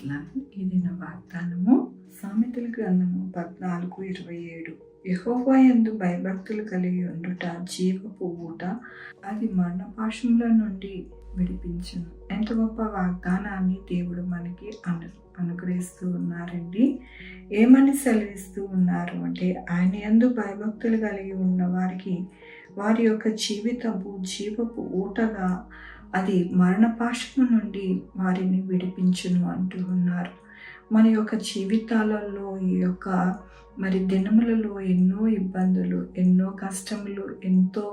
ఈ దిన వాగ్దానము సామెతల గ్రంథము 14:27. యెహోవా యందు భయభక్తులు కలిగి ఉండుట జీవపు ఊట, అది మరణపాశముల నుండి విడిపించును. ఎంత గొప్ప వాగ్దానాన్ని దేవుడు మనకి అనుగ్రహిస్తూ ఉన్నారండి. ఏమని సెలవిస్తూ ఉన్నారు అంటే, ఆయన యందు భయభక్తులు కలిగి ఉన్న వారికి వారి యొక్క జీవితము జీవపు ఊటగా, అది మరణపాశము నుండి వారిని విడిపించును అంటూ ఉన్నారు. మన యొక్క జీవితాలలో ఈ యొక్క దినములలో ఎన్నో ఇబ్బందులు, ఎన్నో కష్టములు, ఎంతో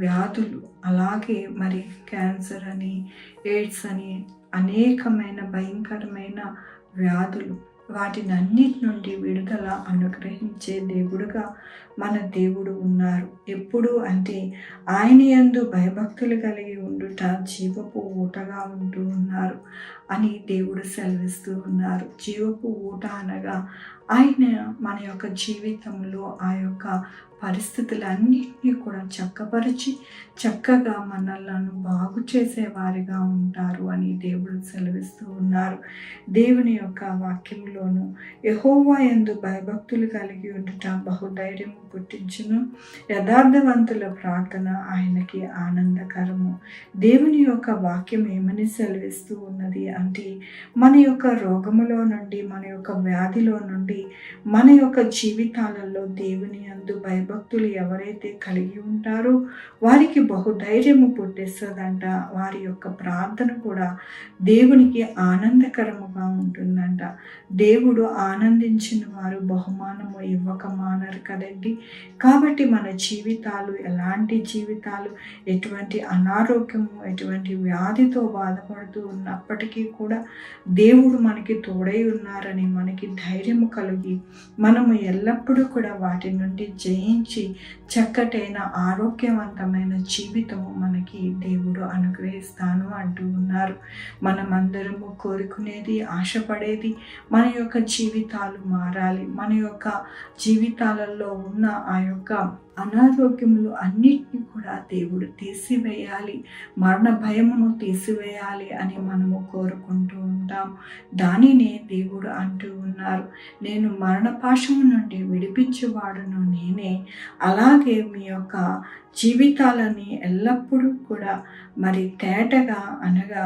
వ్యాధులు, అలాగే క్యాన్సర్ అని, ఎయిడ్స్ అని, అనేకమైన భయంకరమైన వ్యాధులు, వాటిని అన్నిటి నుండి విడుదల అనుగ్రహించే దేవుడుగా మన దేవుడు ఉన్నారు. ఎప్పుడు అంటే ఆయన యందు భయభక్తులు కలిగి ఉండుట జీవపు ఊటగా ఉంటూ ఉన్నారు అని దేవుడు సెలవిస్తూ ఉన్నారు. జీవపు ఊట అనగా ఆయన మన యొక్క జీవితంలో ఆ యొక్క పరిస్థితులన్నింటినీ కూడా చక్కపరిచి చక్కగా మనలను బాగు చేసేవారిగా ఉంటారు అని దేవుడు సెలవిస్తూ ఉన్నారు. దేవుని యొక్క వాక్యంలోను యెహోవా యందు భయభక్తులు కలిగి ఉండుట బహుధైర్యము పుట్టించును, యథార్థవంతుల ప్రార్థన ఆయనకి ఆనందకరము. దేవుని యొక్క వాక్యం ఏమని సెలవిస్తూ ఉన్నది అంటే, మన యొక్క రోగములో నుండి, మన యొక్క వ్యాధిలో నుండి, మన యొక్క జీవితాలలో దేవుని యందు భయభక్తులు ఎవరైతే కలిగి ఉంటారో వారికి బహుధైర్యము పుట్టిస్తుందంట. వారి యొక్క ప్రార్థన కూడా దేవునికి ఆనందకరముగా ఉంటుందంట. దేవుడు ఆనందించిన వారు బహుమానము ఇవ్వక మానరు కదండి. కాబట్టి మన జీవితాలు, ఎలాంటి జీవితాలు, ఎటువంటి అనారోగ్యము, ఎటువంటి వ్యాధితో బాధపడుతూ ఉన్నప్పటికీ కూడా దేవుడు మనకి తోడై ఉన్నారని మనకి ధైర్యము కలిగి మనము ఎల్లప్పుడూ కూడా వాటి నుండి జయించి చక్కటైన ఆరోగ్యవంతమైన జీవితము మనకి దేవుడు అనుగ్రహిస్తాను అంటూ ఉన్నారు. మనమందరము కోరుకునేది, ఆశపడేది మన యొక్క జీవితాలు మారాలి. మన యొక్క జీవితాలలో ఉన్న ఆ యొక్క అనారోగ్యములు అన్నిటినీ కూడా దేవుడు తీసివేయాలి, మరణ భయమును తీసివేయాలి అని మనము కోరుకుంటూ ఉంటాం. దానినే దేవుడు అంటూ ఉన్నారు, నేను మరణపాశము నుండి విడిపించేవాడును నేనే. అలాగే మీ యొక్క జీవితాలని ఎల్లప్పుడూ కూడా తేటగా అనగా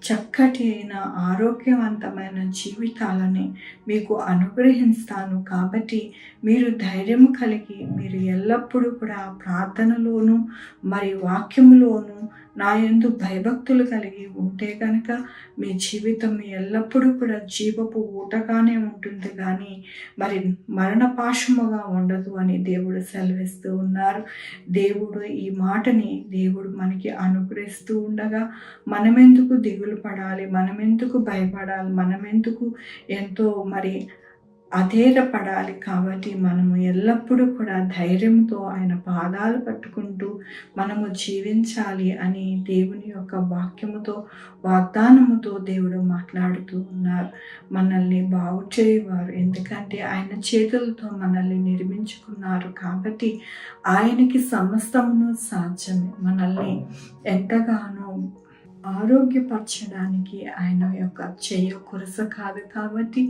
చక్కటి అయిన ఆరోగ్యవంతమైన జీవితాలని మీకు అనుగ్రహిస్తాను. కాబట్టి మీరు ధైర్యం కలిగి మీరు ఎల్లప్పుడూ కూడా ప్రార్థనలోను వాక్యములోను నా యందు భయభక్తులు కలిగి ఉంటే కనుక మీ జీవితం ఎల్లప్పుడూ కూడా జీవపు ఊటగానే ఉంటుంది, కానీ మరణపాశముగా ఉండదు అని దేవుడు సెలవిస్తూ ఉన్నారు. దేవుడు ఈ మాటని దేవుడు మనకి అనుగ్రహిస్తూ ఉండగా మనమెందుకు దిగులు పడాలి, మనమెందుకు భయపడాలి, మనమెందుకు ఎంతో అధైర్యపడాలి. కాబట్టి మనము ఎల్లప్పుడూ కూడా ధైర్యంతో ఆయన పాదాలు పట్టుకుంటూ మనము జీవించాలి అని దేవుని యొక్క వాక్యముతో, వాగ్దానముతో దేవుడు మాట్లాడుతూ ఉన్నారు. మనల్ని బాగు చేయవారు, ఎందుకంటే ఆయన చేతులతో మనల్ని నిర్మించుకున్నారు. కాబట్టి ఆయనకి సమస్తమును సాధ్యమే. మనల్ని ఎంతగానో ఆరోగ్యపరచడానికి ఆయన యొక్క చెయ్య కొరస కాదు. కాబట్టి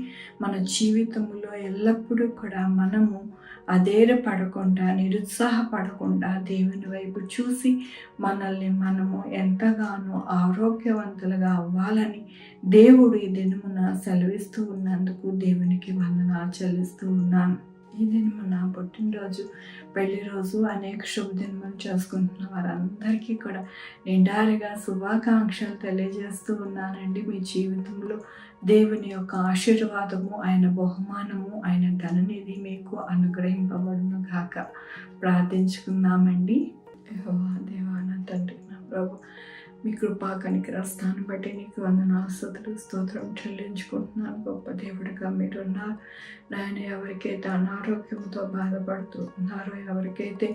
మన జీవితంలో ఎల్లప్పుడూ కూడా మనము అధైర్యపడకుండా, నిరుత్సాహపడకుండా దేవుని వైపు చూసి మనము ఎంతగానో ఆరోగ్యవంతులుగా అవ్వాలని దేవుడు ఈ దినమున సెలవిస్తూ ఉన్నందుకు దేవునికి వందనాలు చెల్లిస్తూ ఉన్నాను. ఈ దినము నా పుట్టినరోజు, పెళ్లి రోజు, అనేక శుభదినములు చేసుకుంటున్న వారందరికీ కూడా నిండారుగా శుభాకాంక్షలు తెలియజేస్తూ ఉన్నానండి. మీ జీవితంలో దేవుని యొక్క ఆశీర్వాదము, ఆయన బహుమానము, ఆయన ధననిధి మీకు అనుగ్రహింపబడును గాక. ప్రార్థించుకుందామండి. యెహోవా దేవా, నా తండ్రి, నా ప్రభు, మీ కృపా కనికరస్తాను బట్టి నీకు వందనాలు, స్తుతులు, స్తోత్రం చెల్లించుకుంటున్నాను. గొప్ప దేవుడిగా మీరున్నారు నాయన. ఎవరికైతే అనారోగ్యంతో బాధపడుతూ ఉన్నారో, ఎవరికైతే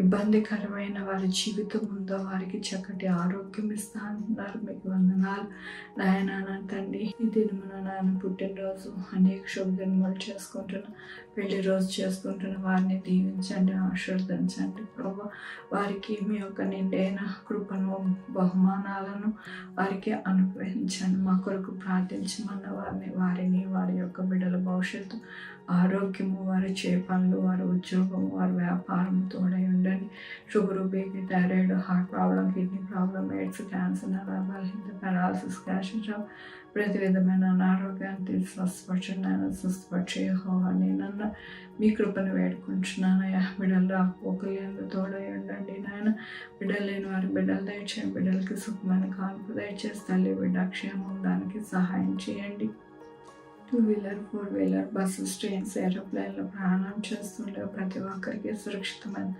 ఇబ్బందికరమైన వారి జీవితం ఉందో వారికి చక్కటి ఆరోగ్యం ఇస్తా అంటున్నారు. మీకు వందనాలు నాయన. నా తండ్రి, ఈ దినమున నాయన పుట్టినరోజు, అనేక శుభదినములు చేసుకుంటున్నా పెళ్లి రోజు చేసుకుంటున్న వారిని దీవించండి, ఆశీర్వదించండి ప్రభా. వారికి మీ యొక్క నిండైన కృపను, బహుమానాలను వారికి అనుగ్రహించండి. మా కొరకు ప్రార్థించమన్న వారిని వారి యొక్క బిడ్డల భవిష్యత్తు, ఆరోగ్యము, వారి పనులు, వారి ఉద్యోగము, వారి వ్యాపారం తోడై ఉండండి. Sugar, BP, thyroid, heart problem, kidney problem, AIDS, cancer, నరాలహిత, పెరాలసిస్, క్యాన్సర్, ప్రతి విధమైన అనారోగ్యాన్ని స్వస్థపరచండి. స్వస్థపరిచే యెహోవా నేనన్న మీ కృపను వేడుకుంటున్నానయ్యా. బిడ్డలు రాకపోకలు తోడై ఉండండి నాయన. బిడ్డలు లేని వారి బిడ్డలు దయచేయండి. బిడ్డలకి సుఖమైన కాన్పు దయచేసి తల్లి బిడ్డ క్షేమం దానికి సహాయం చేయండి. 2-వీలర్, 4-వీలర్, బస్సెస్, ట్రైన్స్, ఏరోప్లేన్లో ప్రయాణం చేస్తుండే ప్రతి ఒక్కరికి సురక్షితమైన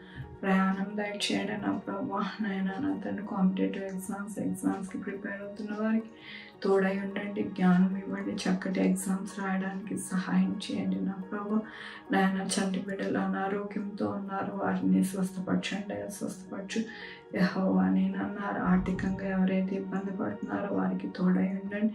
ప్రయాణం దయచేయండి నా ప్రభా. నాయన నా తండ్రి, కాంపిటేటివ్ ఎగ్జామ్స్కి ప్రిపేర్ అవుతున్న వారికి తోడై ఉండండి. జ్ఞానం ఇవ్వండి. చక్కటి ఎగ్జామ్స్ రాయడానికి సహాయం చేయండి నా ప్రభా. నాయన చంటి బిడ్డలు అనారోగ్యంతో ఉన్నారు, వారిని స్వస్థపరచండి. స్వస్థపరచు యెహోవా నేనన్నారు. ఆర్థికంగా ఎవరైతే ఇబ్బంది పడుతున్నారో వారికి తోడై ఉండండి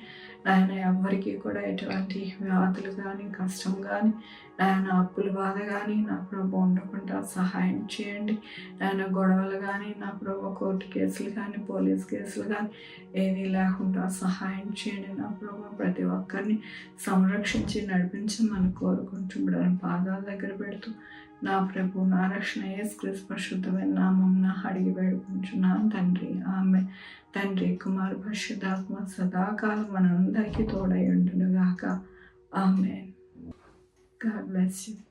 నాయన. ఎవరికి కూడా ఎటువంటి వ్యాధులు కానీ, కష్టం కానీ, నాయన అప్పుల బాధ కానీ నా ప్రభు ఉండకుండా సహాయం చేయండి నాయన. గొడవలు కానీ నా ప్రభు, కోర్టు కేసులు కానీ, పోలీస్ కేసులు కానీ ఏమీ లేకుండా సహాయం చేయండి నా ప్రభు. ప్రతి ఒక్కరిని సంరక్షించి నడిపించమని కోరుకుంటున్నాను. పాదాల దగ్గర పెడుతూ నా ప్రభు, నా రక్షణ యేసుక్రీస్తు పరిశుద్ధమైన నామమున అడిగి వేడుకుంటున్నాను తండ్రి. ఆమె తండ్రి, కుమార, పరిశుద్ధాత్మ సదాకాలం మనందరికీ తోడై ఉండును గాక. ఆమెన్. God bless you.